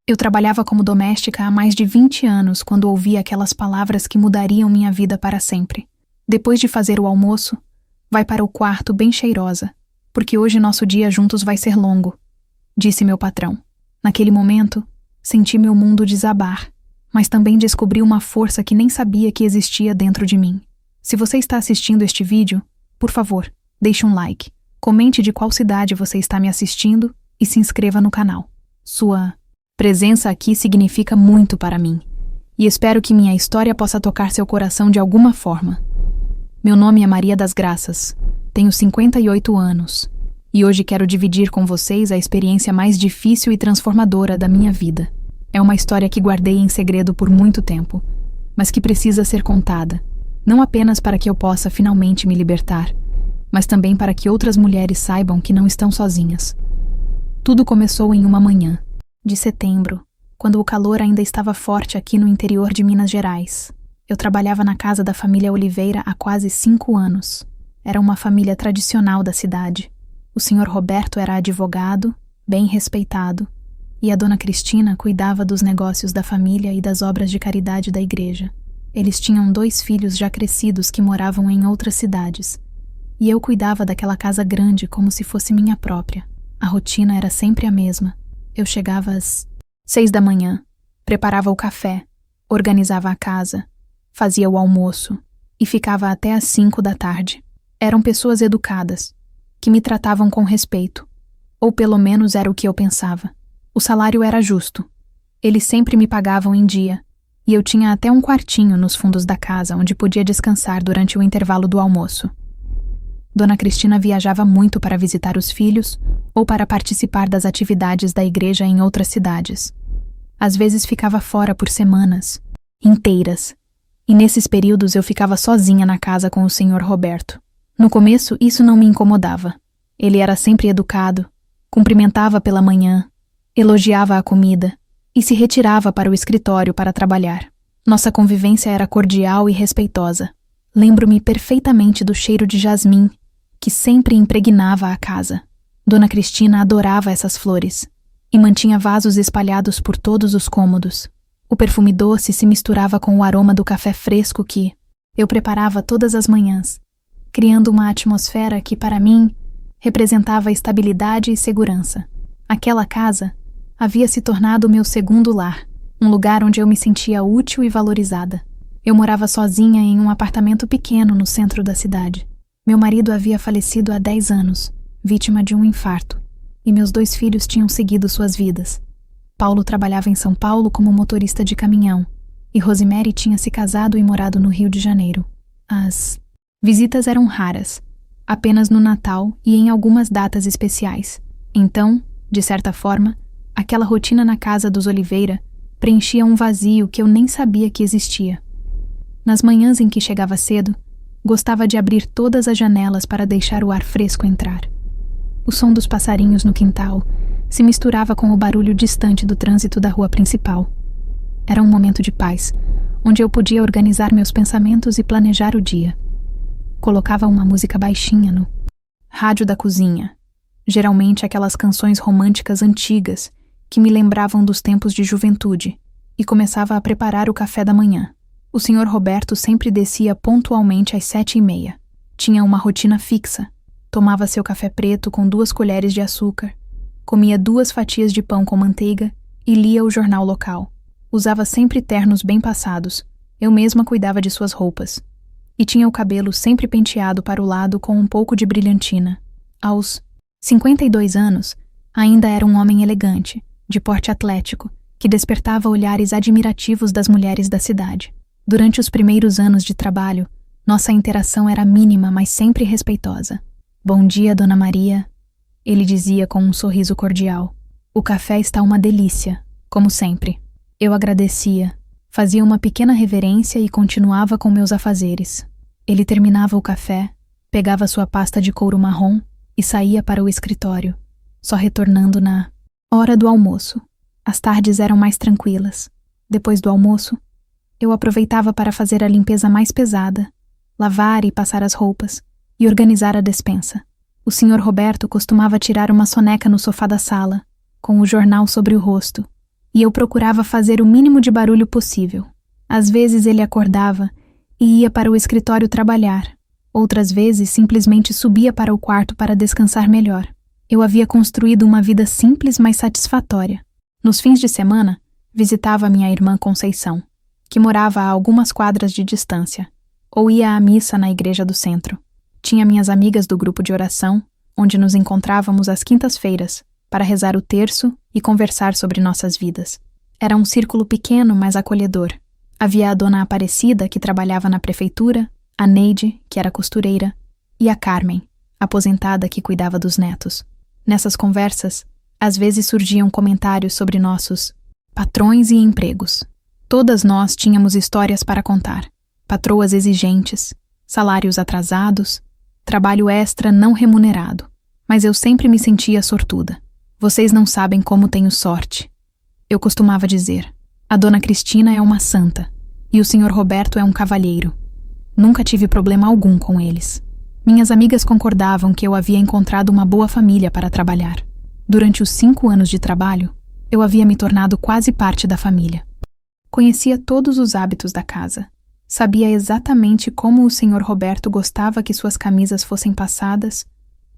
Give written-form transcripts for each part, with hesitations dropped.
Eu trabalhava como doméstica há mais de 20 anos quando ouvi aquelas palavras que mudariam minha vida para sempre. Depois de fazer o almoço, vai para o quarto bem cheirosa, porque hoje nosso dia juntos vai ser longo, disse meu patrão. Naquele momento, senti meu mundo desabar, mas também descobri uma força que nem sabia que existia dentro de mim. Se você está assistindo este vídeo, por favor, deixe um like, comente de qual cidade você está me assistindo e se inscreva no canal. Sua presença aqui significa muito para mim, e espero que minha história possa tocar seu coração de alguma forma. Meu nome é Maria das Graças, tenho 58 anos, e hoje quero dividir com vocês a experiência mais difícil e transformadora da minha vida. É uma história que guardei em segredo por muito tempo, mas que precisa ser contada, não apenas para que eu possa finalmente me libertar, mas também para que outras mulheres saibam que não estão sozinhas. Tudo começou em uma manhã de setembro, quando o calor ainda estava forte aqui no interior de Minas Gerais. Eu trabalhava na casa da família Oliveira há quase 5 anos. Era uma família tradicional da cidade. O senhor Roberto era advogado, bem respeitado, e a dona Cristina cuidava dos negócios da família e das obras de caridade da igreja. Eles tinham 2 filhos já crescidos que moravam em outras cidades, e eu cuidava daquela casa grande como se fosse minha própria. A rotina era sempre a mesma. Eu chegava às 6 da manhã, preparava o café, organizava a casa, fazia o almoço e ficava até às 5 da tarde. Eram pessoas educadas, que me tratavam com respeito, ou pelo menos era o que eu pensava. O salário era justo. Eles sempre me pagavam em dia, e eu tinha até um quartinho nos fundos da casa onde podia descansar durante o intervalo do almoço. Dona Cristina viajava muito para visitar os filhos ou para participar das atividades da igreja em outras cidades. Às vezes ficava fora por semanas inteiras, e nesses períodos eu ficava sozinha na casa com o senhor Roberto. No começo, isso não me incomodava. Ele era sempre educado, cumprimentava pela manhã, elogiava a comida e se retirava para o escritório para trabalhar. Nossa convivência era cordial e respeitosa. Lembro-me perfeitamente do cheiro de jasmim, que sempre impregnava a casa. Dona Cristina adorava essas flores e mantinha vasos espalhados por todos os cômodos. O perfume doce se misturava com o aroma do café fresco que eu preparava todas as manhãs, criando uma atmosfera que, para mim, representava estabilidade e segurança. Aquela casa havia se tornado meu segundo lar, um lugar onde eu me sentia útil e valorizada. Eu morava sozinha em um apartamento pequeno no centro da cidade. Meu marido havia falecido há 10 anos, vítima de um infarto, e meus 2 filhos tinham seguido suas vidas. Paulo trabalhava em São Paulo como motorista de caminhão, e Rosemary tinha se casado e morado no Rio de Janeiro. As visitas eram raras, apenas no Natal e em algumas datas especiais. Então, de certa forma, aquela rotina na casa dos Oliveira preenchia um vazio que eu nem sabia que existia. Nas manhãs em que chegava cedo, gostava de abrir todas as janelas para deixar o ar fresco entrar. O som dos passarinhos no quintal se misturava com o barulho distante do trânsito da rua principal. Era um momento de paz, onde eu podia organizar meus pensamentos e planejar o dia. Colocava uma música baixinha no rádio da cozinha, geralmente aquelas canções românticas antigas que me lembravam dos tempos de juventude, e começava a preparar o café da manhã. O senhor Roberto sempre descia pontualmente às 7h30. Tinha uma rotina fixa. Tomava seu café preto com 2 colheres de açúcar, comia 2 fatias de pão com manteiga e lia o jornal local. Usava sempre ternos bem passados. Eu mesma cuidava de suas roupas. E tinha o cabelo sempre penteado para o lado com um pouco de brilhantina. Aos 52 anos, ainda era um homem elegante, de porte atlético, que despertava olhares admirativos das mulheres da cidade. Durante os primeiros anos de trabalho, nossa interação era mínima, mas sempre respeitosa. "Bom dia, Dona Maria", ele dizia com um sorriso cordial. "O café está uma delícia, como sempre." Eu agradecia, fazia uma pequena reverência e continuava com meus afazeres. Ele terminava o café, pegava sua pasta de couro marrom e saía para o escritório, só retornando na hora do almoço. As tardes eram mais tranquilas. Depois do almoço, eu aproveitava para fazer a limpeza mais pesada, lavar e passar as roupas, e organizar a despensa. O senhor Roberto costumava tirar uma soneca no sofá da sala, com o jornal sobre o rosto, e eu procurava fazer o mínimo de barulho possível. Às vezes ele acordava e ia para o escritório trabalhar. Outras vezes simplesmente subia para o quarto para descansar melhor. Eu havia construído uma vida simples, mas satisfatória. Nos fins de semana, visitava minha irmã Conceição, que morava a algumas quadras de distância, ou ia à missa na igreja do centro. Tinha minhas amigas do grupo de oração, onde nos encontrávamos às quintas-feiras, para rezar o terço e conversar sobre nossas vidas. Era um círculo pequeno, mas acolhedor. Havia a dona Aparecida, que trabalhava na prefeitura, a Neide, que era costureira, e a Carmen, aposentada, que cuidava dos netos. Nessas conversas, às vezes surgiam comentários sobre nossos patrões e empregos. Todas nós tínhamos histórias para contar. Patroas exigentes, salários atrasados, trabalho extra não remunerado. Mas eu sempre me sentia sortuda. Vocês não sabem como tenho sorte. Eu costumava dizer, a dona Cristina é uma santa e o senhor Roberto é um cavalheiro. Nunca tive problema algum com eles. Minhas amigas concordavam que eu havia encontrado uma boa família para trabalhar. Durante os 5 anos de trabalho, eu havia me tornado quase parte da família. Conhecia todos os hábitos da casa. Sabia exatamente como o senhor Roberto gostava que suas camisas fossem passadas,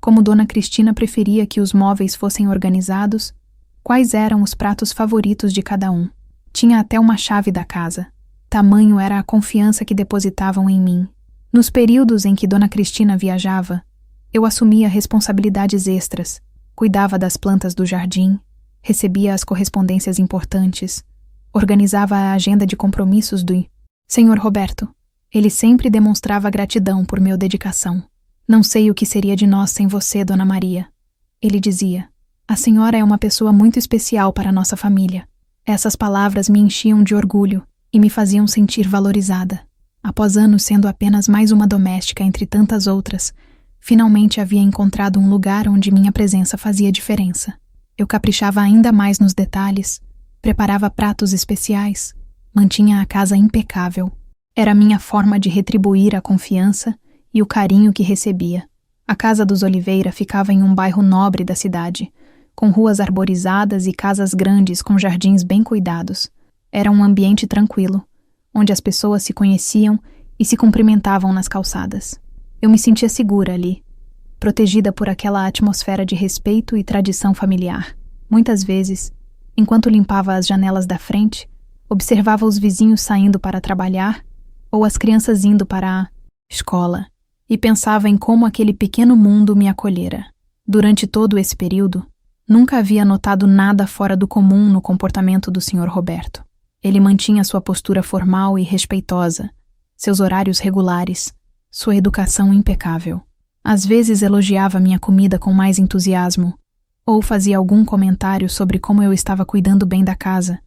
como dona Cristina preferia que os móveis fossem organizados, quais eram os pratos favoritos de cada um. Tinha até uma chave da casa. Tamanho era a confiança que depositavam em mim. Nos períodos em que dona Cristina viajava, eu assumia responsabilidades extras, cuidava das plantas do jardim, recebia as correspondências importantes, organizava a agenda de compromissos do senhor Roberto. Ele sempre demonstrava gratidão por minha dedicação. Não sei o que seria de nós sem você, dona Maria. Ele dizia, a senhora é uma pessoa muito especial para a nossa família. Essas palavras me enchiam de orgulho e me faziam sentir valorizada. Após anos sendo apenas mais uma doméstica entre tantas outras, finalmente havia encontrado um lugar onde minha presença fazia diferença. Eu caprichava ainda mais nos detalhes, preparava pratos especiais, mantinha a casa impecável. Era minha forma de retribuir a confiança e o carinho que recebia. A casa dos Oliveira ficava em um bairro nobre da cidade, com ruas arborizadas e casas grandes com jardins bem cuidados. Era um ambiente tranquilo, onde as pessoas se conheciam e se cumprimentavam nas calçadas. Eu me sentia segura ali, protegida por aquela atmosfera de respeito e tradição familiar. Muitas vezes, enquanto limpava as janelas da frente, observava os vizinhos saindo para trabalhar ou as crianças indo para a escola e pensava em como aquele pequeno mundo me acolhera. Durante todo esse período, nunca havia notado nada fora do comum no comportamento do senhor Roberto. Ele mantinha sua postura formal e respeitosa, seus horários regulares, sua educação impecável. Às vezes elogiava minha comida com mais entusiasmo, ou fazia algum comentário sobre como eu estava cuidando bem da casa,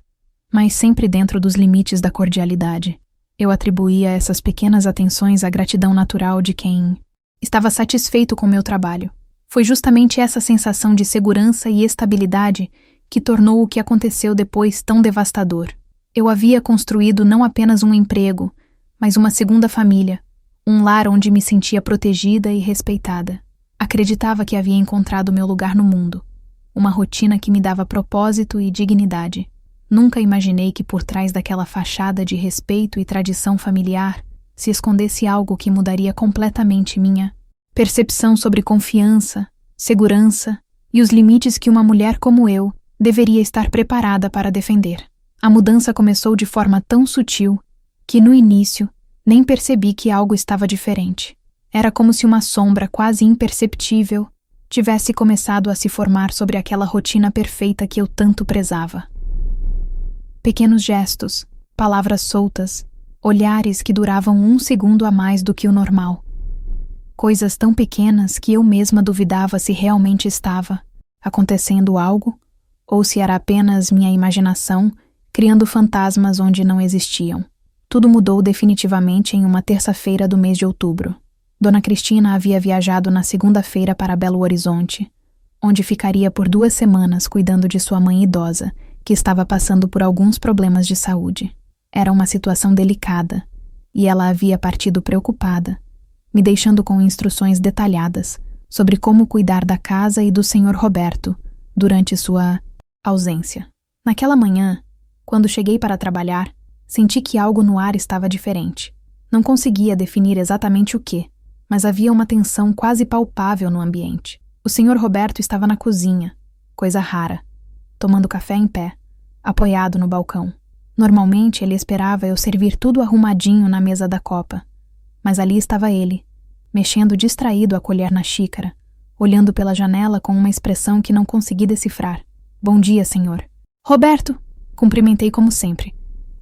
mas sempre dentro dos limites da cordialidade. Eu atribuía essas pequenas atenções à gratidão natural de quem estava satisfeito com meu trabalho. Foi justamente essa sensação de segurança e estabilidade que tornou o que aconteceu depois tão devastador. Eu havia construído não apenas um emprego, mas uma segunda família, um lar onde me sentia protegida e respeitada. Acreditava que havia encontrado meu lugar no mundo, uma rotina que me dava propósito e dignidade. Nunca imaginei que por trás daquela fachada de respeito e tradição familiar se escondesse algo que mudaria completamente minha percepção sobre confiança, segurança e os limites que uma mulher como eu deveria estar preparada para defender. A mudança começou de forma tão sutil que, no início, nem percebi que algo estava diferente. Era como se uma sombra quase imperceptível tivesse começado a se formar sobre aquela rotina perfeita que eu tanto prezava. Pequenos gestos, palavras soltas, olhares que duravam 1 segundo a mais do que o normal. Coisas tão pequenas que eu mesma duvidava se realmente estava acontecendo algo ou se era apenas minha imaginação criando fantasmas onde não existiam. Tudo mudou definitivamente em uma terça-feira do mês de outubro. Dona Cristina havia viajado na segunda-feira para Belo Horizonte, onde ficaria por 2 semanas cuidando de sua mãe idosa, que estava passando por alguns problemas de saúde. Era uma situação delicada, e ela havia partido preocupada, me deixando com instruções detalhadas sobre como cuidar da casa e do senhor Roberto durante sua ausência. Naquela manhã, Quando cheguei para trabalhar, senti que algo no ar estava diferente. Não conseguia definir exatamente o que, mas havia uma tensão quase palpável no ambiente. O Sr. Roberto estava na cozinha, coisa rara, tomando café em pé, apoiado no balcão. Normalmente ele esperava eu servir tudo arrumadinho na mesa da copa, mas ali estava ele, mexendo distraído a colher na xícara, olhando pela janela com uma expressão que não consegui decifrar. Bom dia, senhor. Roberto! Cumprimentei como sempre,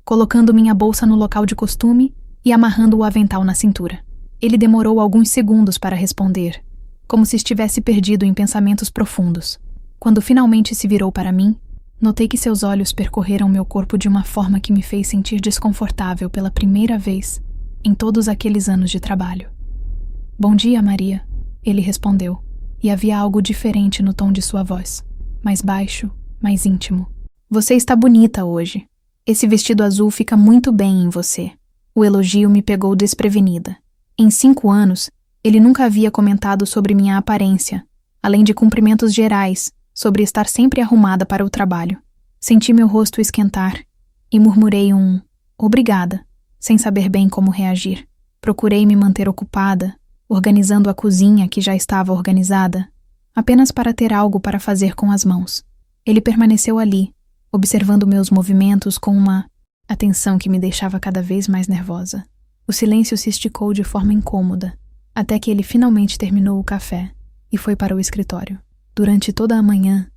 colocando minha bolsa no local de costume e amarrando o avental na cintura. Ele demorou alguns segundos para responder, como se estivesse perdido em pensamentos profundos. Quando finalmente se virou para mim, notei que seus olhos percorreram meu corpo de uma forma que me fez sentir desconfortável pela primeira vez em todos aqueles anos de trabalho. Bom dia, Maria, ele respondeu, e havia algo diferente no tom de sua voz, mais baixo, mais íntimo. Você está bonita hoje. Esse vestido azul fica muito bem em você. O elogio me pegou desprevenida. Em 5 anos, ele nunca havia comentado sobre minha aparência, além de cumprimentos gerais sobre estar sempre arrumada para o trabalho. Senti meu rosto esquentar e murmurei um obrigada, sem saber bem como reagir. Procurei me manter ocupada, organizando a cozinha que já estava organizada, apenas para ter algo para fazer com as mãos. Ele permaneceu ali, observando meus movimentos com uma atenção que me deixava cada vez mais nervosa. O silêncio se esticou de forma incômoda, até que ele finalmente terminou o café e foi para o escritório. Durante toda a manhã,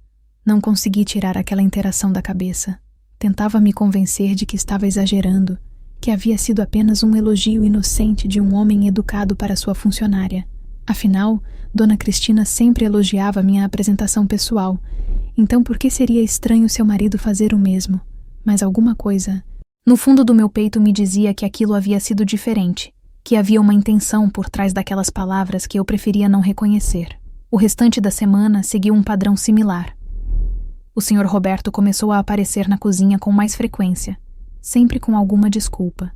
não consegui tirar aquela interação da cabeça. Tentava me convencer de que estava exagerando, que havia sido apenas um elogio inocente de um homem educado para sua funcionária. Afinal, Dona Cristina sempre elogiava minha apresentação pessoal, então por que seria estranho seu marido fazer o mesmo? Mas alguma coisa, no fundo do meu peito, me dizia que aquilo havia sido diferente, que havia uma intenção por trás daquelas palavras que eu preferia não reconhecer. O restante da semana seguiu um padrão similar. O Sr. Roberto começou a aparecer na cozinha com mais frequência, sempre com alguma desculpa.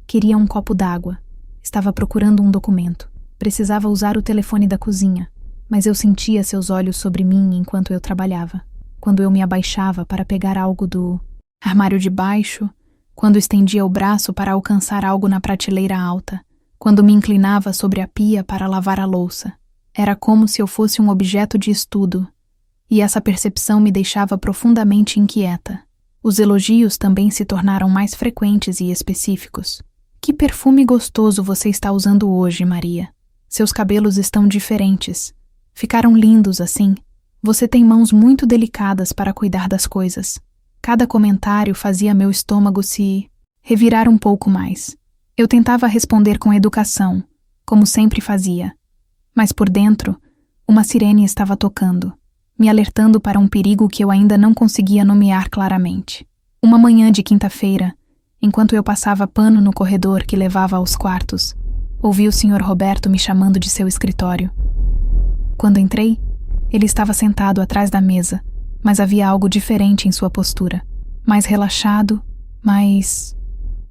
Queria um copo d'água. Estava procurando um documento. Precisava usar o telefone da cozinha, mas eu sentia seus olhos sobre mim enquanto eu trabalhava. Quando eu me abaixava para pegar algo do armário de baixo, quando estendia o braço para alcançar algo na prateleira alta, quando me inclinava sobre a pia para lavar a louça. Era como se eu fosse um objeto de estudo, e essa percepção me deixava profundamente inquieta. Os elogios também se tornaram mais frequentes e específicos. Que perfume gostoso você está usando hoje, Maria. Seus cabelos estão diferentes. Ficaram lindos assim. Você tem mãos muito delicadas para cuidar das coisas. Cada comentário fazia meu estômago se revirar um pouco mais. Eu tentava responder com educação, como sempre fazia. Mas por dentro, uma sirene estava tocando, me alertando para um perigo que eu ainda não conseguia nomear claramente. Uma manhã de quinta-feira, enquanto eu passava pano no corredor que levava aos quartos, ouvi o Sr. Roberto me chamando de seu escritório. Quando entrei, ele estava sentado atrás da mesa, mas havia algo diferente em sua postura. Mais relaxado, mais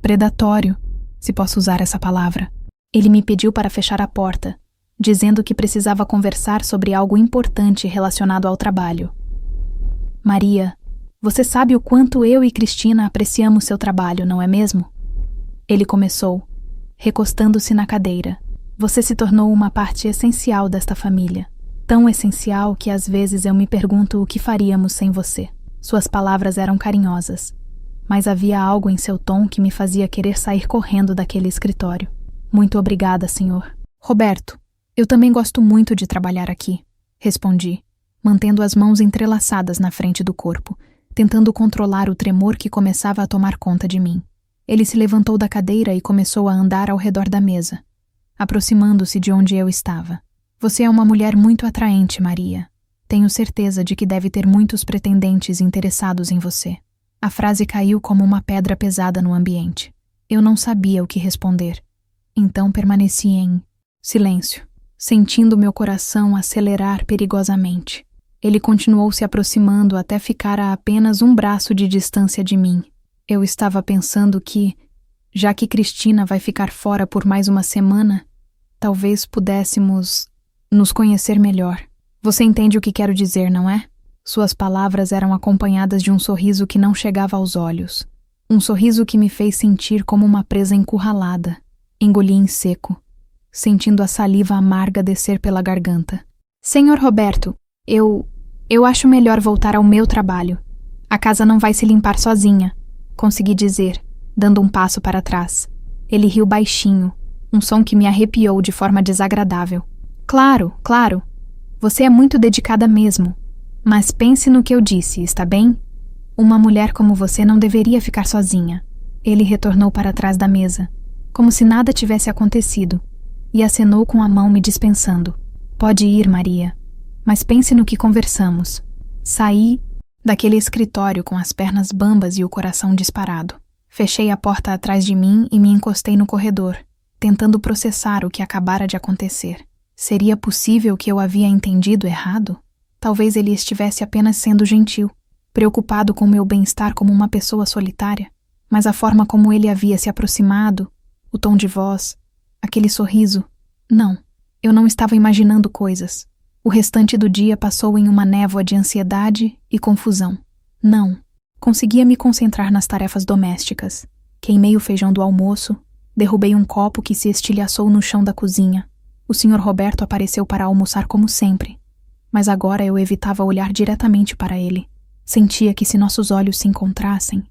predatório, se posso usar essa palavra. Ele me pediu para fechar a porta, dizendo que precisava conversar sobre algo importante relacionado ao trabalho. Maria, você sabe o quanto eu e Cristina apreciamos seu trabalho, não é mesmo? Ele começou, recostando-se na cadeira. Você se tornou uma parte essencial desta família. Tão essencial que às vezes eu me pergunto o que faríamos sem você. Suas palavras eram carinhosas, mas havia algo em seu tom que me fazia querer sair correndo daquele escritório. Muito obrigada, senhor. Roberto, eu também gosto muito de trabalhar aqui, respondi, mantendo as mãos entrelaçadas na frente do corpo, tentando controlar o tremor que começava a tomar conta de mim. Ele se levantou da cadeira e começou a andar ao redor da mesa, aproximando-se de onde eu estava. Você é uma mulher muito atraente, Maria. Tenho certeza de que deve ter muitos pretendentes interessados em você. A frase caiu como uma pedra pesada no ambiente. Eu não sabia o que responder. Então permaneci em silêncio, sentindo meu coração acelerar perigosamente. Ele continuou se aproximando até ficar a apenas um braço de distância de mim. Eu estava pensando que, já que Cristina vai ficar fora por mais uma semana, talvez pudéssemos nos conhecer melhor. Você entende o que quero dizer, não é? Suas palavras eram acompanhadas de um sorriso que não chegava aos olhos. Um sorriso que me fez sentir como uma presa encurralada. Engoli em seco, sentindo a saliva amarga descer pela garganta. Senhor Roberto, eu acho melhor voltar ao meu trabalho. A casa não vai se limpar sozinha, consegui dizer, dando um passo para trás. Ele riu baixinho, um som que me arrepiou de forma desagradável. Claro, claro. Você é muito dedicada mesmo. Mas pense no que eu disse, está bem? Uma mulher como você não deveria ficar sozinha. Ele retornou para trás da mesa, como se nada tivesse acontecido, e acenou com a mão me dispensando. Pode ir, Maria. Mas pense no que conversamos. Saí daquele escritório com as pernas bambas e o coração disparado. Fechei a porta atrás de mim e me encostei no corredor, tentando processar o que acabara de acontecer. Seria possível que eu havia entendido errado? Talvez ele estivesse apenas sendo gentil, preocupado com meu bem-estar como uma pessoa solitária, mas a forma como ele havia se aproximado, o tom de voz, aquele sorriso... Não, eu não estava imaginando coisas. O restante do dia passou em uma névoa de ansiedade e confusão. Não, conseguia me concentrar nas tarefas domésticas. Queimei o feijão do almoço, derrubei um copo que se estilhaçou no chão da cozinha. O Sr. Roberto apareceu para almoçar como sempre, mas agora eu evitava olhar diretamente para ele. Sentia que se nossos olhos se encontrassem,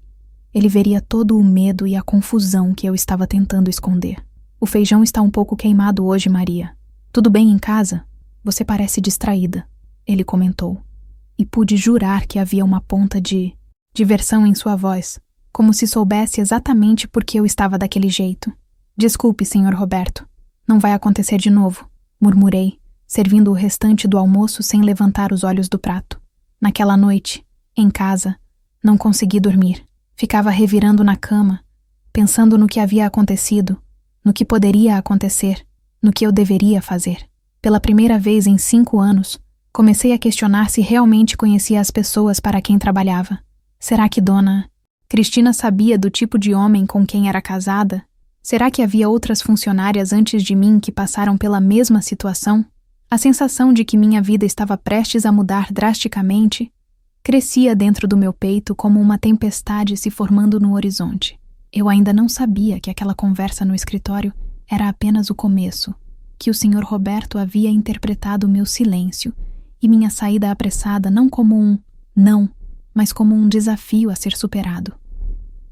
ele veria todo o medo e a confusão que eu estava tentando esconder. O feijão está um pouco queimado hoje, Maria. Tudo bem em casa? Você parece distraída, ele comentou. E pude jurar que havia uma ponta de diversão em sua voz, como se soubesse exatamente por que eu estava daquele jeito. Desculpe, Sr. Roberto. Não vai acontecer de novo, murmurei, servindo o restante do almoço sem levantar os olhos do prato. Naquela noite, em casa, não consegui dormir. Ficava revirando na cama, pensando no que havia acontecido, no que poderia acontecer, no que eu deveria fazer. Pela primeira vez em 5 anos, comecei a questionar se realmente conhecia as pessoas para quem trabalhava. Será que Dona Cristina sabia do tipo de homem com quem era casada? Será que havia outras funcionárias antes de mim que passaram pela mesma situação? A sensação de que minha vida estava prestes a mudar drasticamente crescia dentro do meu peito como uma tempestade se formando no horizonte. Eu ainda não sabia que aquela conversa no escritório era apenas o começo, que o Sr. Roberto havia interpretado meu silêncio e minha saída apressada não como um não, mas como um desafio a ser superado.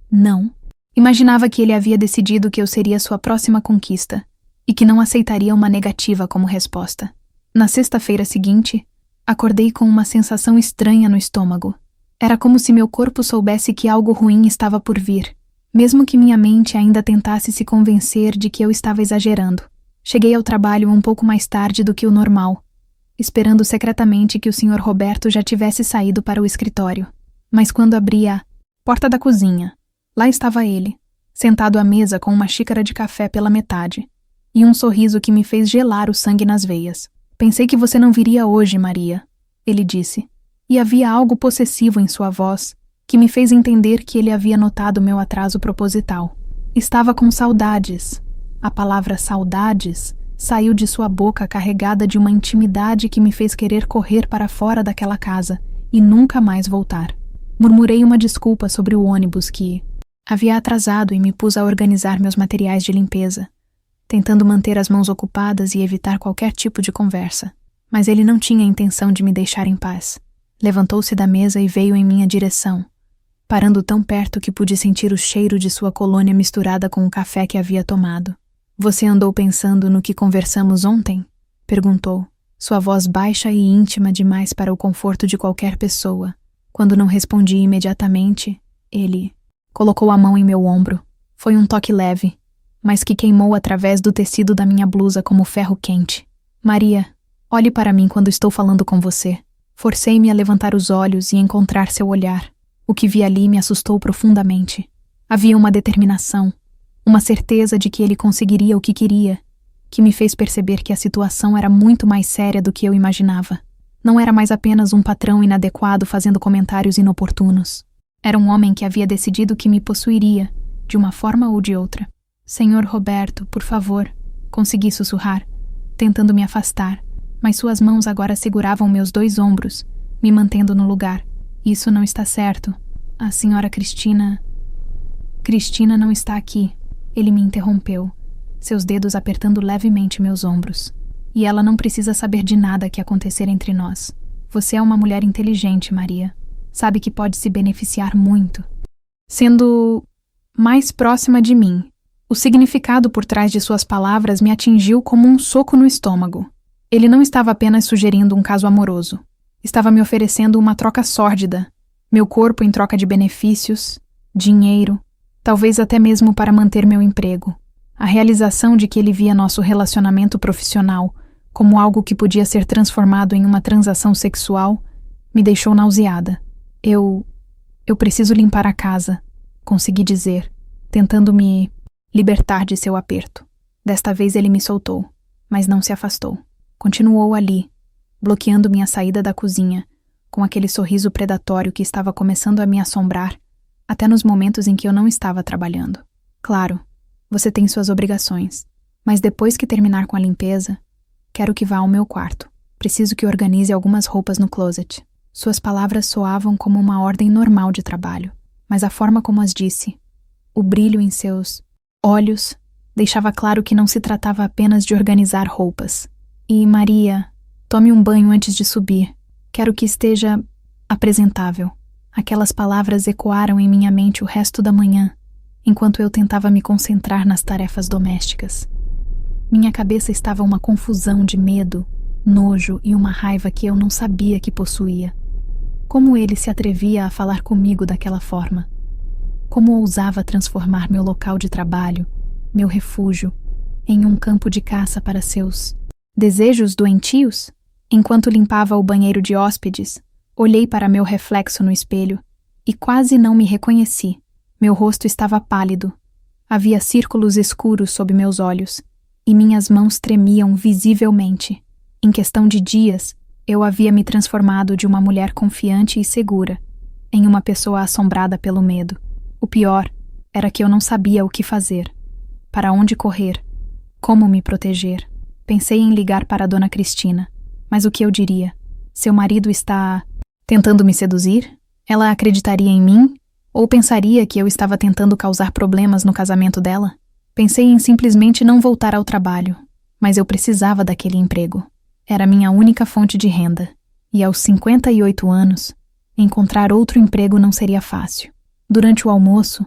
Não. Imaginava que ele havia decidido que eu seria sua próxima conquista e que não aceitaria uma negativa como resposta. Na sexta-feira seguinte, acordei com uma sensação estranha no estômago. Era como se meu corpo soubesse que algo ruim estava por vir, mesmo que minha mente ainda tentasse se convencer de que eu estava exagerando. Cheguei ao trabalho um pouco mais tarde do que o normal, esperando secretamente que o Sr. Roberto já tivesse saído para o escritório. Mas quando abri a porta da cozinha, lá estava ele, sentado à mesa com uma xícara de café pela metade, e um sorriso que me fez gelar o sangue nas veias. Pensei que você não viria hoje, Maria, ele disse, e havia algo possessivo em sua voz que me fez entender que ele havia notado meu atraso proposital. Estava com saudades. A palavra saudades saiu de sua boca carregada de uma intimidade que me fez querer correr para fora daquela casa e nunca mais voltar. Murmurei uma desculpa sobre o ônibus que havia atrasado e me pus a organizar meus materiais de limpeza, tentando manter as mãos ocupadas e evitar qualquer tipo de conversa. Mas ele não tinha intenção de me deixar em paz. Levantou-se da mesa e veio em minha direção, parando tão perto que pude sentir o cheiro de sua colônia misturada com o café que havia tomado. Você andou pensando no que conversamos ontem? Perguntou, sua voz baixa e íntima demais para o conforto de qualquer pessoa. Quando não respondi imediatamente, ele colocou a mão em meu ombro. Foi um toque leve, mas que queimou através do tecido da minha blusa como ferro quente. Maria, olhe para mim quando estou falando com você. Forcei-me a levantar os olhos e encontrar seu olhar. O que vi ali me assustou profundamente. Havia uma determinação, uma certeza de que ele conseguiria o que queria, que me fez perceber que a situação era muito mais séria do que eu imaginava. Não era mais apenas um patrão inadequado fazendo comentários inoportunos. Era um homem que havia decidido que me possuiria, de uma forma ou de outra. Senhor Roberto, por favor, consegui sussurrar, tentando me afastar, mas suas mãos agora seguravam meus 2 ombros, me mantendo no lugar. Isso não está certo. A senhora Cristina... Cristina não está aqui. Ele me interrompeu, seus dedos apertando levemente meus ombros. E ela não precisa saber de nada que acontecer entre nós. Você é uma mulher inteligente, Maria. Sabe que pode se beneficiar muito, sendo mais próxima de mim. O significado por trás de suas palavras me atingiu como um soco no estômago. Ele não estava apenas sugerindo um caso amoroso. Estava me oferecendo uma troca sórdida. Meu corpo em troca de benefícios, dinheiro, talvez até mesmo para manter meu emprego. A realização de que ele via nosso relacionamento profissional como algo que podia ser transformado em uma transação sexual me deixou nauseada. Eu preciso limpar a casa, consegui dizer, tentando me libertar de seu aperto. Desta vez ele me soltou, mas não se afastou. Continuou ali, bloqueando minha saída da cozinha, com aquele sorriso predatório que estava começando a me assombrar, até nos momentos em que eu não estava trabalhando. Claro, você tem suas obrigações, mas depois que terminar com a limpeza, quero que vá ao meu quarto. Preciso que organize algumas roupas no closet. Suas palavras soavam como uma ordem normal de trabalho, mas a forma como as disse, o brilho em seus olhos, deixava claro que não se tratava apenas de organizar roupas. E, Maria, tome um banho antes de subir. Quero que esteja apresentável. Aquelas palavras ecoaram em minha mente o resto da manhã, enquanto eu tentava me concentrar nas tarefas domésticas. Minha cabeça estava uma confusão de medo, nojo e uma raiva que eu não sabia que possuía. Como ele se atrevia a falar comigo daquela forma? Como ousava transformar meu local de trabalho, meu refúgio, em um campo de caça para seus desejos doentios? Enquanto limpava o banheiro de hóspedes, olhei para meu reflexo no espelho e quase não me reconheci. Meu rosto estava pálido. Havia círculos escuros sob meus olhos e minhas mãos tremiam visivelmente. Em questão de dias, eu havia me transformado de uma mulher confiante e segura em uma pessoa assombrada pelo medo. O pior era que eu não sabia o que fazer, para onde correr, como me proteger. Pensei em ligar para a Dona Cristina, mas o que eu diria? Seu marido está tentando me seduzir? Ela acreditaria em mim? Ou pensaria que eu estava tentando causar problemas no casamento dela? Pensei em simplesmente não voltar ao trabalho, mas eu precisava daquele emprego. Era minha única fonte de renda, e aos 58 anos, encontrar outro emprego não seria fácil. Durante o almoço,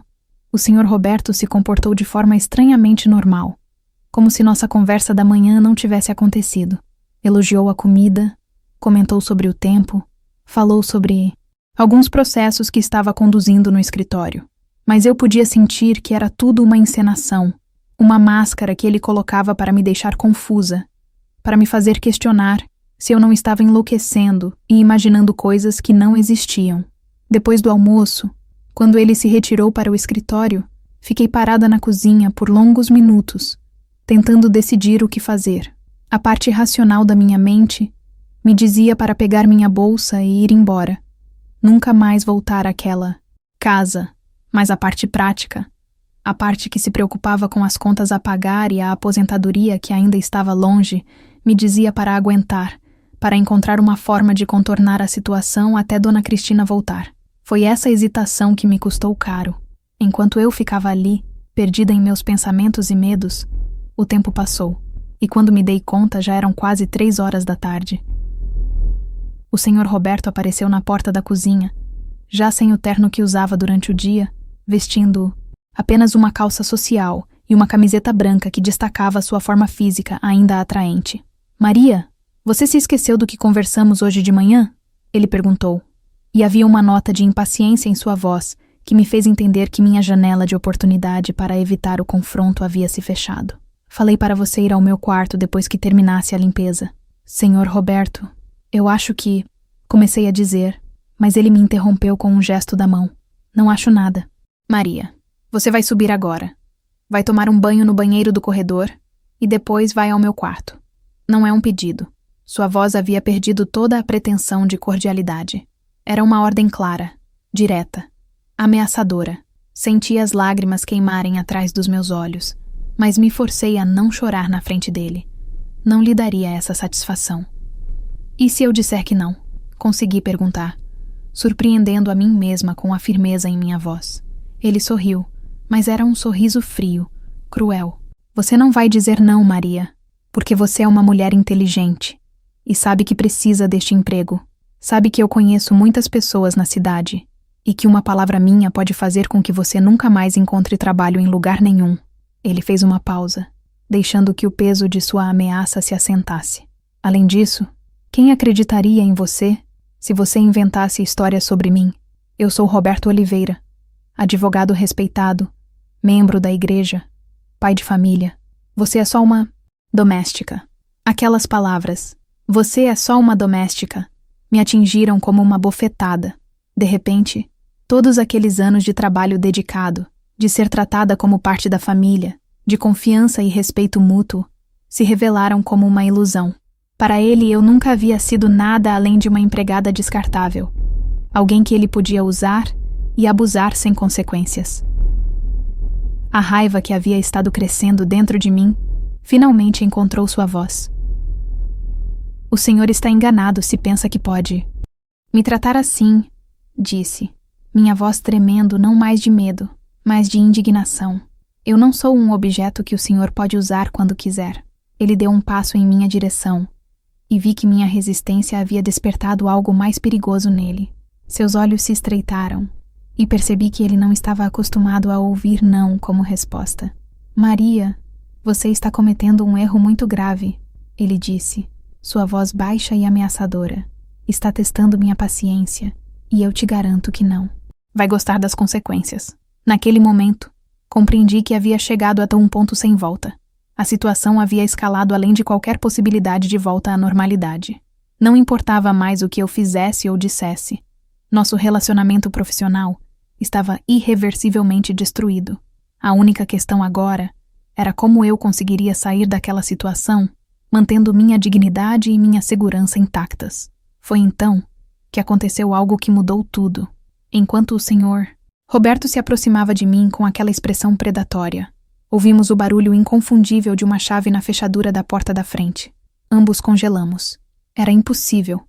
o Sr. Roberto se comportou de forma estranhamente normal, como se nossa conversa da manhã não tivesse acontecido. Elogiou a comida, comentou sobre o tempo, falou sobre alguns processos que estava conduzindo no escritório. Mas eu podia sentir que era tudo uma encenação, uma máscara que ele colocava para me deixar confusa, para me fazer questionar se eu não estava enlouquecendo e imaginando coisas que não existiam. Depois do almoço, quando ele se retirou para o escritório, fiquei parada na cozinha por longos minutos, tentando decidir o que fazer. A parte racional da minha mente me dizia para pegar minha bolsa e ir embora. Nunca mais voltar àquela casa, mas a parte prática, a parte que se preocupava com as contas a pagar e a aposentadoria que ainda estava longe, me dizia para aguentar, para encontrar uma forma de contornar a situação até Dona Cristina voltar. Foi essa hesitação que me custou caro. Enquanto eu ficava ali, perdida em meus pensamentos e medos, o tempo passou, e quando me dei conta já eram quase 3 horas da tarde. O Sr. Roberto apareceu na porta da cozinha, já sem o terno que usava durante o dia, vestindo apenas uma calça social e uma camiseta branca que destacava sua forma física ainda atraente. Maria, você se esqueceu do que conversamos hoje de manhã? Ele perguntou. E havia uma nota de impaciência em sua voz que me fez entender que minha janela de oportunidade para evitar o confronto havia se fechado. Falei para você ir ao meu quarto depois que terminasse a limpeza. Senhor Roberto, eu acho que... Comecei a dizer, mas ele me interrompeu com um gesto da mão. Não acho nada. Maria, você vai subir agora. Vai tomar um banho no banheiro do corredor e depois vai ao meu quarto. Não é um pedido. Sua voz havia perdido toda a pretensão de cordialidade. Era uma ordem clara, direta, ameaçadora. Senti as lágrimas queimarem atrás dos meus olhos, mas me forcei a não chorar na frente dele. Não lhe daria essa satisfação. E se eu disser que não? Consegui perguntar, surpreendendo a mim mesma com a firmeza em minha voz. Ele sorriu, mas era um sorriso frio, cruel. Você não vai dizer não, Maria, porque você é uma mulher inteligente e sabe que precisa deste emprego. Sabe que eu conheço muitas pessoas na cidade e que uma palavra minha pode fazer com que você nunca mais encontre trabalho em lugar nenhum. Ele fez uma pausa, deixando que o peso de sua ameaça se assentasse. Além disso, quem acreditaria em você se você inventasse histórias sobre mim? Eu sou Roberto Oliveira, advogado respeitado, membro da igreja, pai de família. Você é só uma doméstica. Aquelas palavras, você é só uma doméstica, me atingiram como uma bofetada. De repente, todos aqueles anos de trabalho dedicado, de ser tratada como parte da família, de confiança e respeito mútuo, se revelaram como uma ilusão. Para ele, eu nunca havia sido nada além de uma empregada descartável, alguém que ele podia usar e abusar sem consequências. A raiva que havia estado crescendo dentro de mim finalmente encontrou sua voz. O senhor está enganado se pensa que pode me tratar assim, disse, minha voz tremendo não mais de medo, mas de indignação. Eu não sou um objeto que o senhor pode usar quando quiser. Ele deu um passo em minha direção e vi que minha resistência havia despertado algo mais perigoso nele. Seus olhos se estreitaram e percebi que ele não estava acostumado a ouvir não como resposta. Maria, você está cometendo um erro muito grave, ele disse, sua voz baixa e ameaçadora. Está testando minha paciência e eu te garanto que não. Vai gostar das consequências. Naquele momento, compreendi que havia chegado até um ponto sem volta. A situação havia escalado além de qualquer possibilidade de volta à normalidade. Não importava mais o que eu fizesse ou dissesse. Nosso relacionamento profissional estava irreversivelmente destruído. A única questão agora era como eu conseguiria sair daquela situação, mantendo minha dignidade e minha segurança intactas. Foi então que aconteceu algo que mudou tudo. Enquanto o senhor Roberto se aproximava de mim com aquela expressão predatória. Ouvimos o barulho inconfundível de uma chave na fechadura da porta da frente. Ambos congelamos. Era impossível.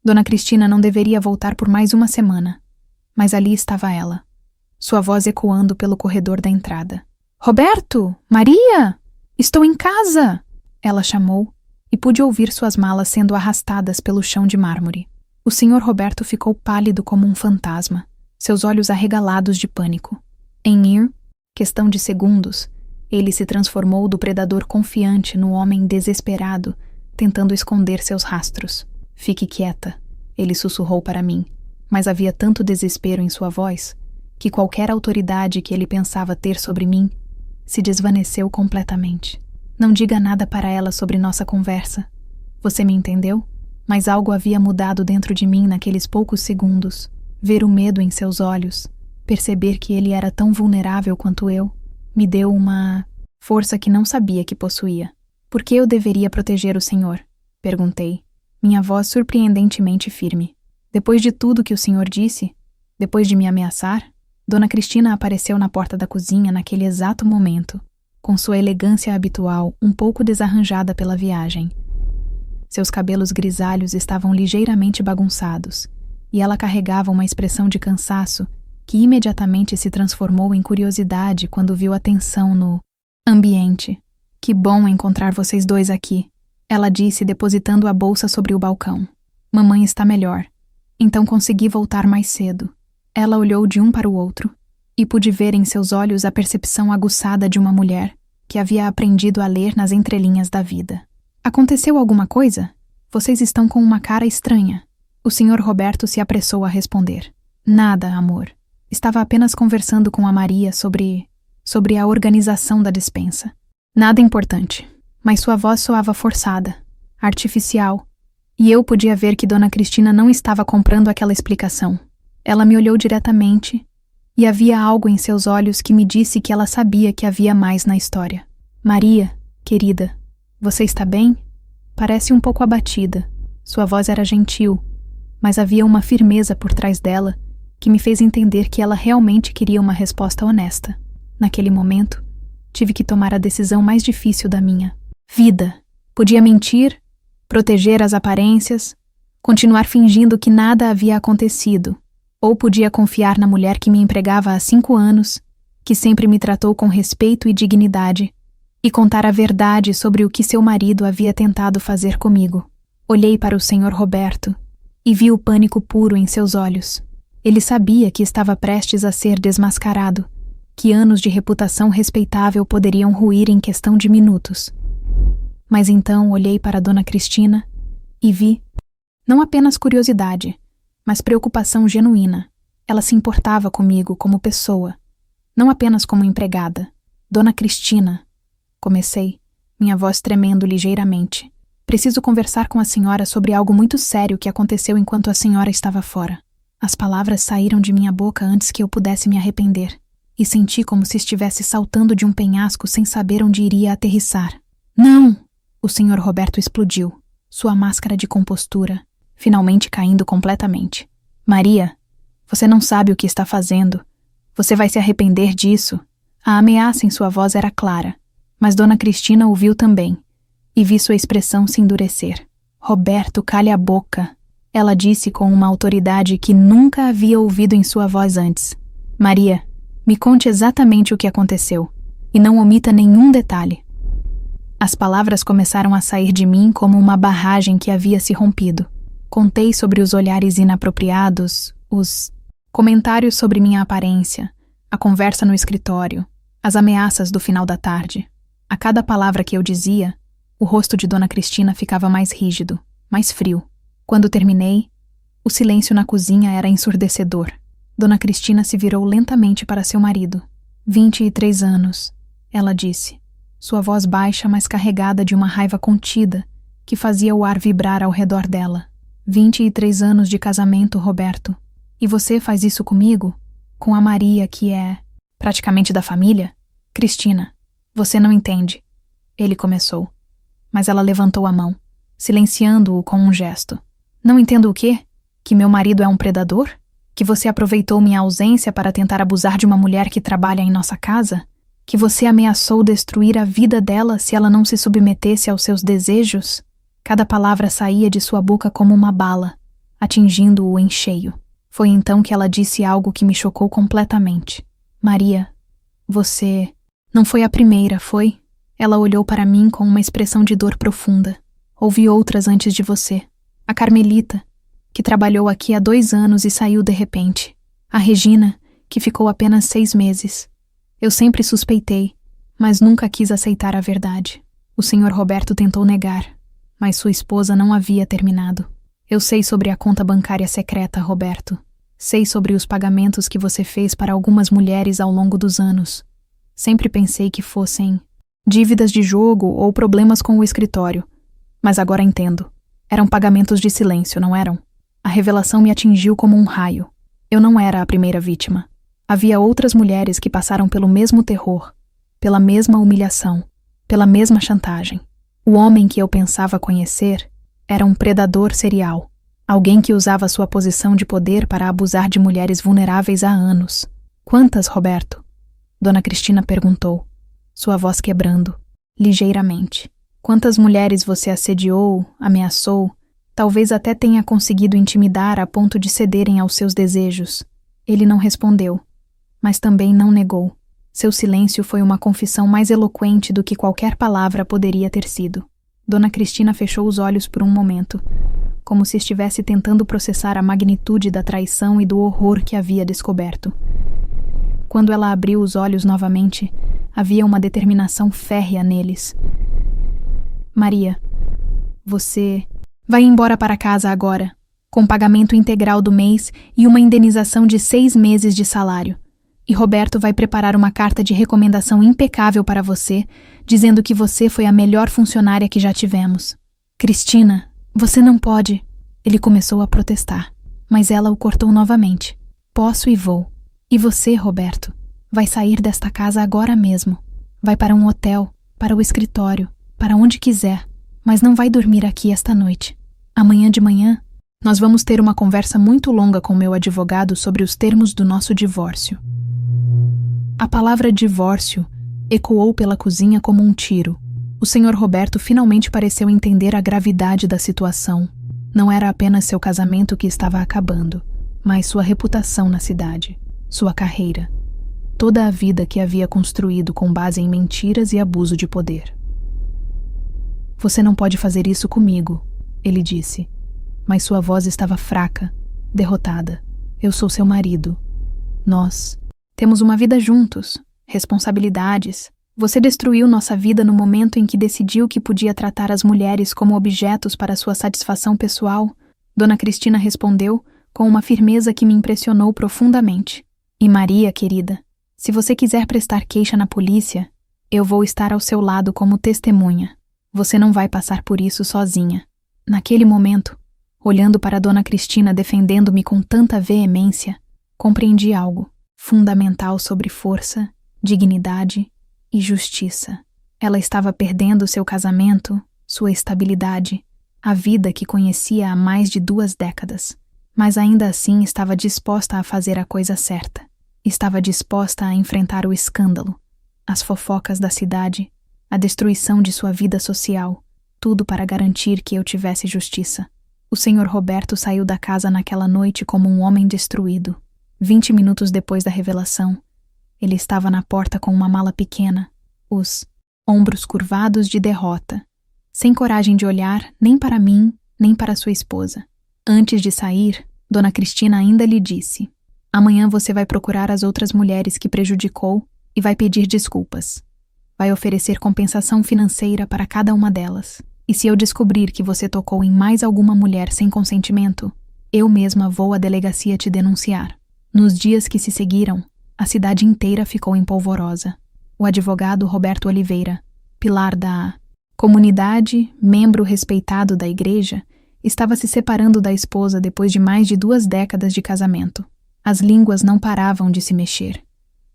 Dona Cristina não deveria voltar por mais uma semana. Mas ali estava ela, sua voz ecoando pelo corredor da entrada. Roberto! Maria! Estou em casa! Ela chamou e pude ouvir suas malas sendo arrastadas pelo chão de mármore. O senhor Roberto ficou pálido como um fantasma, seus olhos arregalados de pânico. Em questão de segundos, ele se transformou do predador confiante no homem desesperado, tentando esconder seus rastros. Fique quieta, ele sussurrou para mim, mas havia tanto desespero em sua voz que qualquer autoridade que ele pensava ter sobre mim se desvaneceu completamente. Não diga nada para ela sobre nossa conversa. Você me entendeu? Mas algo havia mudado dentro de mim naqueles poucos segundos. Ver o medo em seus olhos, perceber que ele era tão vulnerável quanto eu, me deu uma força que não sabia que possuía. Por que eu deveria proteger o senhor? Perguntei, minha voz surpreendentemente firme. Depois de tudo que o senhor disse, depois de me ameaçar, Dona Cristina apareceu na porta da cozinha naquele exato momento, com sua elegância habitual um pouco desarranjada pela viagem. Seus cabelos grisalhos estavam ligeiramente bagunçados, e ela carregava uma expressão de cansaço que imediatamente se transformou em curiosidade quando viu a tensão no ambiente. Que bom encontrar vocês dois aqui, ela disse depositando a bolsa sobre o balcão. Mamãe está melhor, então consegui voltar mais cedo. Ela olhou de um para o outro e pude ver em seus olhos a percepção aguçada de uma mulher que havia aprendido a ler nas entrelinhas da vida. Aconteceu alguma coisa? Vocês estão com uma cara estranha. O senhor Roberto se apressou a responder. Nada, amor. Estava apenas conversando com a Maria sobre a organização da despensa. Nada importante, mas sua voz soava forçada, artificial, e eu podia ver que Dona Cristina não estava comprando aquela explicação. Ela me olhou diretamente e havia algo em seus olhos que me disse que ela sabia que havia mais na história. Maria, querida, você está bem? Parece um pouco abatida. Sua voz era gentil, mas havia uma firmeza por trás dela que me fez entender que ela realmente queria uma resposta honesta. Naquele momento, tive que tomar a decisão mais difícil da minha vida. Podia mentir, proteger as aparências, Continuar fingindo que nada havia acontecido. Ou podia confiar na mulher que me empregava há 5 anos, que sempre me tratou com respeito e dignidade, e contar a verdade sobre o que seu marido havia tentado fazer comigo. Olhei para o Sr. Roberto e vi o pânico puro em seus olhos. Ele sabia que estava prestes a ser desmascarado, que anos de reputação respeitável poderiam ruir em questão de minutos. Mas então olhei para Dona Cristina e vi, não apenas curiosidade, mas preocupação genuína. Ela se importava comigo como pessoa, não apenas como empregada. Dona Cristina, comecei, minha voz tremendo ligeiramente. Preciso conversar com a senhora sobre algo muito sério que aconteceu enquanto a senhora estava fora. As palavras saíram de minha boca antes que eu pudesse me arrepender, e senti como se estivesse saltando de um penhasco sem saber onde iria aterrissar. Não! O Sr. Roberto explodiu, sua máscara de compostura, finalmente caindo completamente. Maria, você não sabe o que está fazendo. Você vai se arrepender disso. A ameaça em sua voz era clara, mas Dona Cristina ouviu também, e vi sua expressão se endurecer. Roberto, cale a boca, ela disse com uma autoridade que nunca havia ouvido em sua voz antes. Maria, me conte exatamente o que aconteceu, e não omita nenhum detalhe. As palavras começaram a sair de mim como uma barragem que havia se rompido. Contei sobre os olhares inapropriados, os comentários sobre minha aparência, a conversa no escritório, as ameaças do final da tarde. A cada palavra que eu dizia, o rosto de Dona Cristina ficava mais rígido, mais frio. Quando terminei, o silêncio na cozinha era ensurdecedor. Dona Cristina se virou lentamente para seu marido. 23 anos, ela disse, sua voz baixa, mas carregada de uma raiva contida, que fazia o ar vibrar ao redor dela. 23 anos de casamento, Roberto. E você faz isso comigo? Com a Maria, que é praticamente da família? Cristina, você não entende. Ele começou, mas ela levantou a mão, silenciando-o com um gesto. Não entendo o quê? Que meu marido é um predador? Que você aproveitou minha ausência para tentar abusar de uma mulher que trabalha em nossa casa? Que você ameaçou destruir a vida dela se ela não se submetesse aos seus desejos? Cada palavra saía de sua boca como uma bala, atingindo-o em cheio. Foi então que ela disse algo que me chocou completamente. Maria, você não foi a primeira, foi? Ela olhou para mim com uma expressão de dor profunda. Houve outras antes de você. A Carmelita, que trabalhou aqui há 2 anos e saiu de repente. A Regina, que ficou apenas 6 meses. Eu sempre suspeitei, mas nunca quis aceitar a verdade. O Sr. Roberto tentou negar, mas sua esposa não havia terminado. Eu sei sobre a conta bancária secreta, Roberto. Sei sobre os pagamentos que você fez para algumas mulheres ao longo dos anos. Sempre pensei que fossem dívidas de jogo ou problemas com o escritório. Mas agora entendo. Eram pagamentos de silêncio, não eram? A revelação me atingiu como um raio. Eu não era a primeira vítima. Havia outras mulheres que passaram pelo mesmo terror, pela mesma humilhação, pela mesma chantagem. O homem que eu pensava conhecer era um predador serial. Alguém que usava sua posição de poder para abusar de mulheres vulneráveis há anos. Quantas, Roberto? Dona Cristina perguntou, sua voz quebrando, ligeiramente. Quantas mulheres você assediou, ameaçou, talvez até tenha conseguido intimidar a ponto de cederem aos seus desejos? Ele não respondeu, mas também não negou. Seu silêncio foi uma confissão mais eloquente do que qualquer palavra poderia ter sido. Dona Cristina fechou os olhos por um momento, como se estivesse tentando processar a magnitude da traição e do horror que havia descoberto. Quando ela abriu os olhos novamente, havia uma determinação férrea neles. Maria, você vai embora para casa agora, com pagamento integral do mês e uma indenização de 6 meses de salário. E Roberto vai preparar uma carta de recomendação impecável para você, dizendo que você foi a melhor funcionária que já tivemos. Cristina, você não pode. Ele começou a protestar, mas ela o cortou novamente. Posso e vou. E você, Roberto, vai sair desta casa agora mesmo. Vai para um hotel, para o escritório, para onde quiser, mas não vai dormir aqui esta noite. Amanhã de manhã, nós vamos ter uma conversa muito longa com meu advogado sobre os termos do nosso divórcio. A palavra divórcio ecoou pela cozinha como um tiro. O Sr. Roberto finalmente pareceu entender a gravidade da situação. Não era apenas seu casamento que estava acabando, mas sua reputação na cidade, sua carreira, toda a vida que havia construído com base em mentiras e abuso de poder. Você não pode fazer isso comigo, ele disse, mas sua voz estava fraca, derrotada. Eu sou seu marido. Nós temos uma vida juntos, responsabilidades. Você destruiu nossa vida no momento em que decidiu que podia tratar as mulheres como objetos para sua satisfação pessoal. Dona Cristina respondeu com uma firmeza que me impressionou profundamente. E Maria, querida, se você quiser prestar queixa na polícia, eu vou estar ao seu lado como testemunha. Você não vai passar por isso sozinha. Naquele momento, olhando para Dona Cristina defendendo-me com tanta veemência, compreendi algo fundamental sobre força, dignidade e justiça. Ela estava perdendo seu casamento, sua estabilidade, a vida que conhecia há mais de 2 décadas. Mas ainda assim estava disposta a fazer a coisa certa. Estava disposta a enfrentar o escândalo, as fofocas da cidade, a destruição de sua vida social, tudo para garantir que eu tivesse justiça. O Sr. Roberto saiu da casa naquela noite como um homem destruído. 20 minutos depois da revelação, ele estava na porta com uma mala pequena, os ombros curvados de derrota, sem coragem de olhar nem para mim, nem para sua esposa. Antes de sair, Dona Cristina ainda lhe disse: amanhã você vai procurar as outras mulheres que prejudicou e vai pedir desculpas. Vai oferecer compensação financeira para cada uma delas. E se eu descobrir que você tocou em mais alguma mulher sem consentimento, eu mesma vou à delegacia te denunciar. Nos dias que se seguiram, a cidade inteira ficou em polvorosa. O advogado Roberto Oliveira, pilar da comunidade, membro respeitado da igreja, estava se separando da esposa depois de mais de 2 décadas de casamento. As línguas não paravam de se mexer.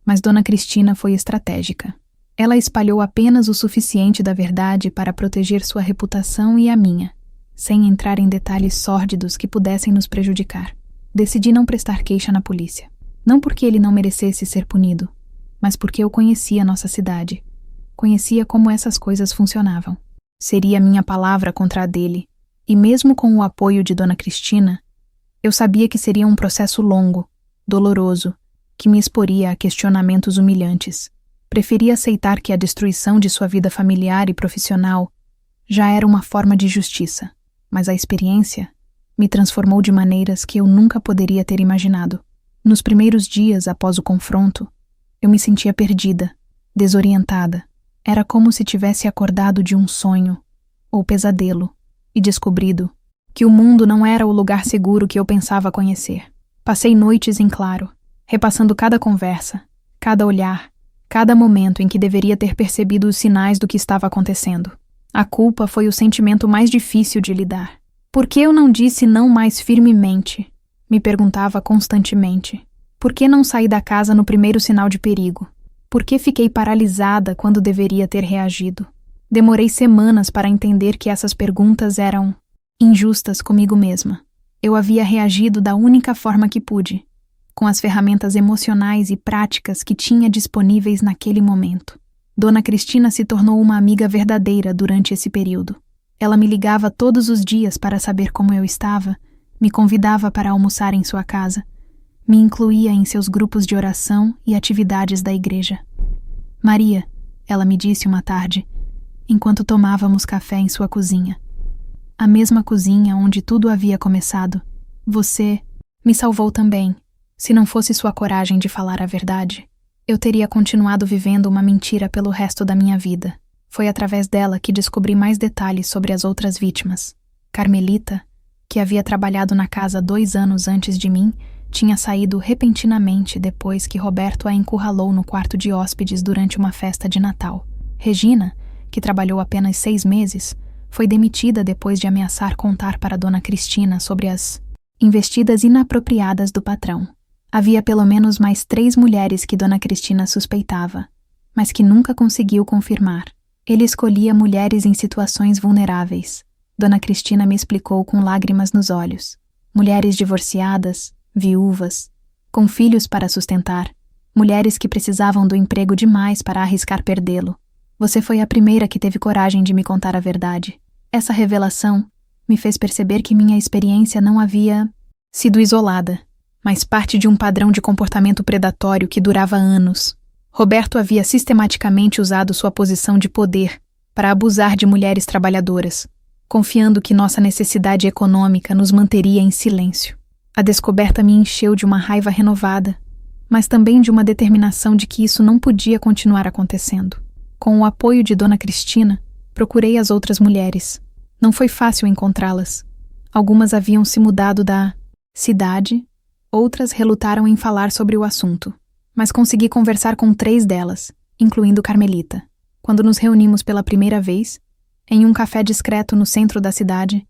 Mas Dona Cristina foi estratégica. Ela espalhou apenas o suficiente da verdade para proteger sua reputação e a minha, sem entrar em detalhes sórdidos que pudessem nos prejudicar. Decidi não prestar queixa na polícia. Não porque ele não merecesse ser punido, mas porque eu conhecia nossa cidade. Conhecia como essas coisas funcionavam. Seria minha palavra contra a dele, e mesmo com o apoio de Dona Cristina, eu sabia que seria um processo longo, doloroso, que me exporia a questionamentos humilhantes. Preferi aceitar que a destruição de sua vida familiar e profissional já era uma forma de justiça, mas a experiência me transformou de maneiras que eu nunca poderia ter imaginado. Nos primeiros dias após o confronto, eu me sentia perdida, desorientada. Era como se tivesse acordado de um sonho ou pesadelo e descobrido que o mundo não era o lugar seguro que eu pensava conhecer. Passei noites em claro, repassando cada conversa, cada olhar, cada momento em que deveria ter percebido os sinais do que estava acontecendo. A culpa foi o sentimento mais difícil de lidar. Por que eu não disse não mais firmemente? Me perguntava constantemente. Por que não saí da casa no primeiro sinal de perigo? Por que fiquei paralisada quando deveria ter reagido? Demorei semanas para entender que essas perguntas eram injustas comigo mesma. Eu havia reagido da única forma que pude, com as ferramentas emocionais e práticas que tinha disponíveis naquele momento. Dona Cristina se tornou uma amiga verdadeira durante esse período. Ela me ligava todos os dias para saber como eu estava, me convidava para almoçar em sua casa, me incluía em seus grupos de oração e atividades da igreja. Maria, ela me disse uma tarde, enquanto tomávamos café em sua cozinha. A mesma cozinha onde tudo havia começado. Você me salvou também. Se não fosse sua coragem de falar a verdade, eu teria continuado vivendo uma mentira pelo resto da minha vida. Foi através dela que descobri mais detalhes sobre as outras vítimas. Carmelita, que havia trabalhado na casa 2 anos antes de mim, tinha saído repentinamente depois que Roberto a encurralou no quarto de hóspedes durante uma festa de Natal. Regina, que trabalhou apenas 6 meses, foi demitida depois de ameaçar contar para Dona Cristina sobre as investidas inapropriadas do patrão. Havia pelo menos mais 3 mulheres que Dona Cristina suspeitava, mas que nunca conseguiu confirmar. Ele escolhia mulheres em situações vulneráveis. Dona Cristina me explicou com lágrimas nos olhos. Mulheres divorciadas, viúvas, com filhos para sustentar, mulheres que precisavam do emprego demais para arriscar perdê-lo. Você foi a primeira que teve coragem de me contar a verdade. Essa revelação me fez perceber que minha experiência não havia sido isolada, mas parte de um padrão de comportamento predatório que durava anos. Roberto havia sistematicamente usado sua posição de poder para abusar de mulheres trabalhadoras, confiando que nossa necessidade econômica nos manteria em silêncio. A descoberta me encheu de uma raiva renovada, mas também de uma determinação de que isso não podia continuar acontecendo. Com o apoio de Dona Cristina, procurei as outras mulheres. Não foi fácil encontrá-las. Algumas haviam se mudado da cidade, outras relutaram em falar sobre o assunto. Mas consegui conversar com 3 delas, incluindo Carmelita. Quando nos reunimos pela primeira vez, em um café discreto no centro da cidade,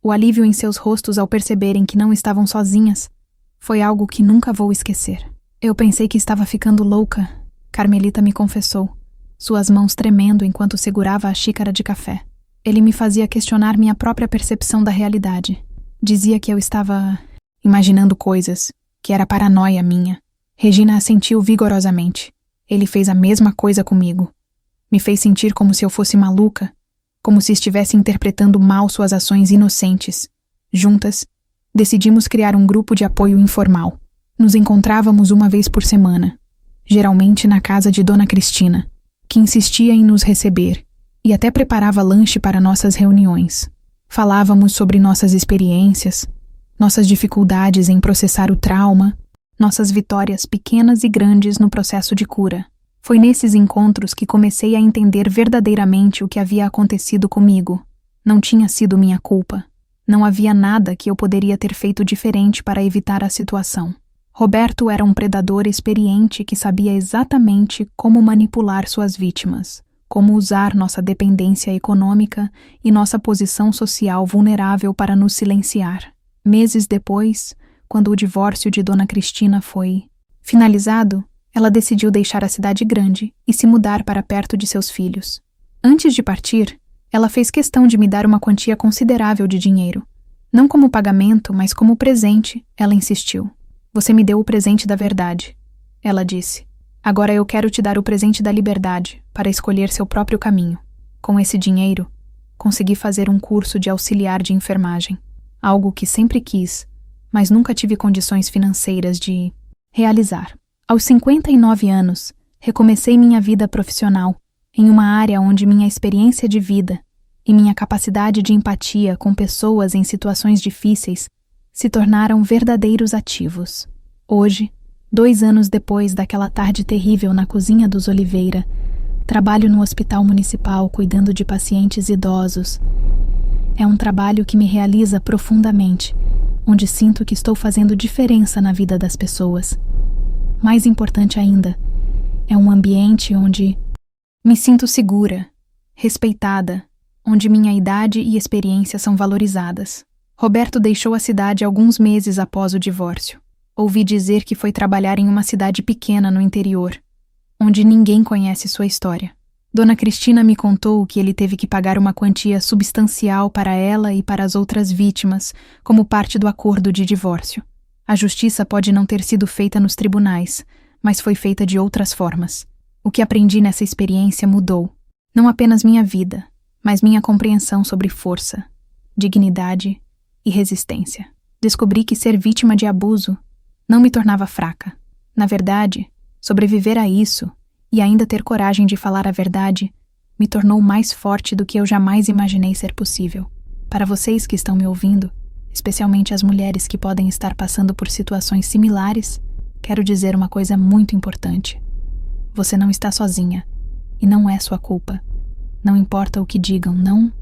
o alívio em seus rostos ao perceberem que não estavam sozinhas foi algo que nunca vou esquecer. Eu pensei que estava ficando louca, Carmelita me confessou, suas mãos tremendo enquanto segurava a xícara de café. Ele me fazia questionar minha própria percepção da realidade. Dizia que eu estava imaginando coisas, que era paranoia minha. Regina assentiu vigorosamente. Ele fez a mesma coisa comigo. Me fez sentir como se eu fosse maluca, como se estivesse interpretando mal suas ações inocentes. Juntas, decidimos criar um grupo de apoio informal. Nos encontrávamos uma vez por semana, geralmente na casa de Dona Cristina, que insistia em nos receber e até preparava lanche para nossas reuniões. Falávamos sobre nossas experiências, nossas dificuldades em processar o trauma, nossas vitórias pequenas e grandes no processo de cura. Foi nesses encontros que comecei a entender verdadeiramente o que havia acontecido comigo. Não tinha sido minha culpa. Não havia nada que eu poderia ter feito diferente para evitar a situação. Roberto era um predador experiente que sabia exatamente como manipular suas vítimas, como usar nossa dependência econômica e nossa posição social vulnerável para nos silenciar. Meses depois, quando o divórcio de Dona Cristina foi finalizado, ela decidiu deixar a cidade grande e se mudar para perto de seus filhos. Antes de partir, ela fez questão de me dar uma quantia considerável de dinheiro. Não como pagamento, mas como presente, ela insistiu. Você me deu o presente da verdade, ela disse. Agora eu quero te dar o presente da liberdade, para escolher seu próprio caminho. Com esse dinheiro, consegui fazer um curso de auxiliar de enfermagem, algo que sempre quis, mas nunca tive condições financeiras de realizar. Aos 59 anos, recomecei minha vida profissional, em uma área onde minha experiência de vida e minha capacidade de empatia com pessoas em situações difíceis se tornaram verdadeiros ativos. Hoje, 2 anos depois daquela tarde terrível na cozinha dos Oliveira, trabalho no hospital municipal cuidando de pacientes idosos. É um trabalho que me realiza profundamente, onde sinto que estou fazendo diferença na vida das pessoas. Mais importante ainda, é um ambiente onde me sinto segura, respeitada, onde minha idade e experiência são valorizadas. Roberto deixou a cidade alguns meses após o divórcio. Ouvi dizer que foi trabalhar em uma cidade pequena no interior, onde ninguém conhece sua história. Dona Cristina me contou que ele teve que pagar uma quantia substancial para ela e para as outras vítimas, como parte do acordo de divórcio. A justiça pode não ter sido feita nos tribunais, mas foi feita de outras formas. O que aprendi nessa experiência mudou, não apenas minha vida, mas minha compreensão sobre força, dignidade e resistência. Descobri que ser vítima de abuso não me tornava fraca. Na verdade, sobreviver a isso e ainda ter coragem de falar a verdade me tornou mais forte do que eu jamais imaginei ser possível. Para vocês que estão me ouvindo, especialmente as mulheres que podem estar passando por situações similares, quero dizer uma coisa muito importante. Você não está sozinha, e não é sua culpa. Não importa o que digam, não.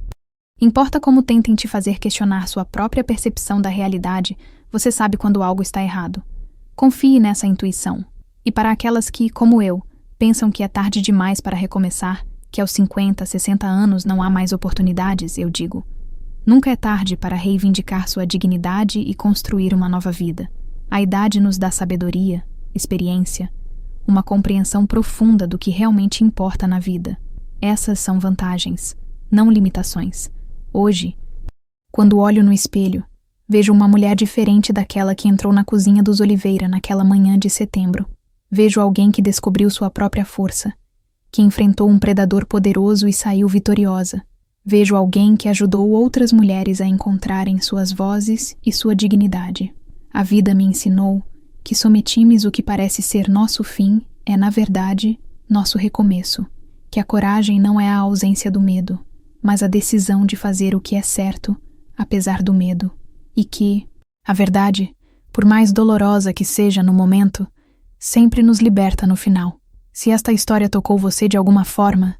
Importa como tentem te fazer questionar sua própria percepção da realidade, você sabe quando algo está errado. Confie nessa intuição. E para aquelas que, como eu, pensam que é tarde demais para recomeçar, que aos 50, 60 anos não há mais oportunidades, eu digo: nunca é tarde para reivindicar sua dignidade e construir uma nova vida. A idade nos dá sabedoria, experiência, uma compreensão profunda do que realmente importa na vida. Essas são vantagens, não limitações. Hoje, quando olho no espelho, vejo uma mulher diferente daquela que entrou na cozinha dos Oliveira naquela manhã de setembro. Vejo alguém que descobriu sua própria força, que enfrentou um predador poderoso e saiu vitoriosa. Vejo alguém que ajudou outras mulheres a encontrarem suas vozes e sua dignidade. A vida me ensinou que sometimes o que parece ser nosso fim é, na verdade, nosso recomeço, que a coragem não é a ausência do medo, mas a decisão de fazer o que é certo, apesar do medo, e que, a verdade, por mais dolorosa que seja no momento, sempre nos liberta no final. Se esta história tocou você de alguma forma,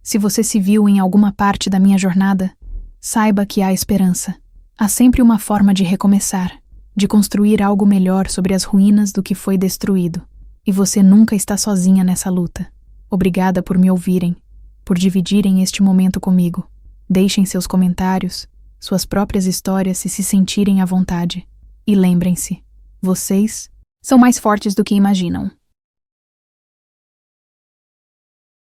se você se viu em alguma parte da minha jornada, saiba que há esperança. Há sempre uma forma de recomeçar, de construir algo melhor sobre as ruínas do que foi destruído. E você nunca está sozinha nessa luta. Obrigada por me ouvirem, por dividirem este momento comigo. Deixem seus comentários, suas próprias histórias se sentirem à vontade. E lembrem-se, vocês são mais fortes do que imaginam.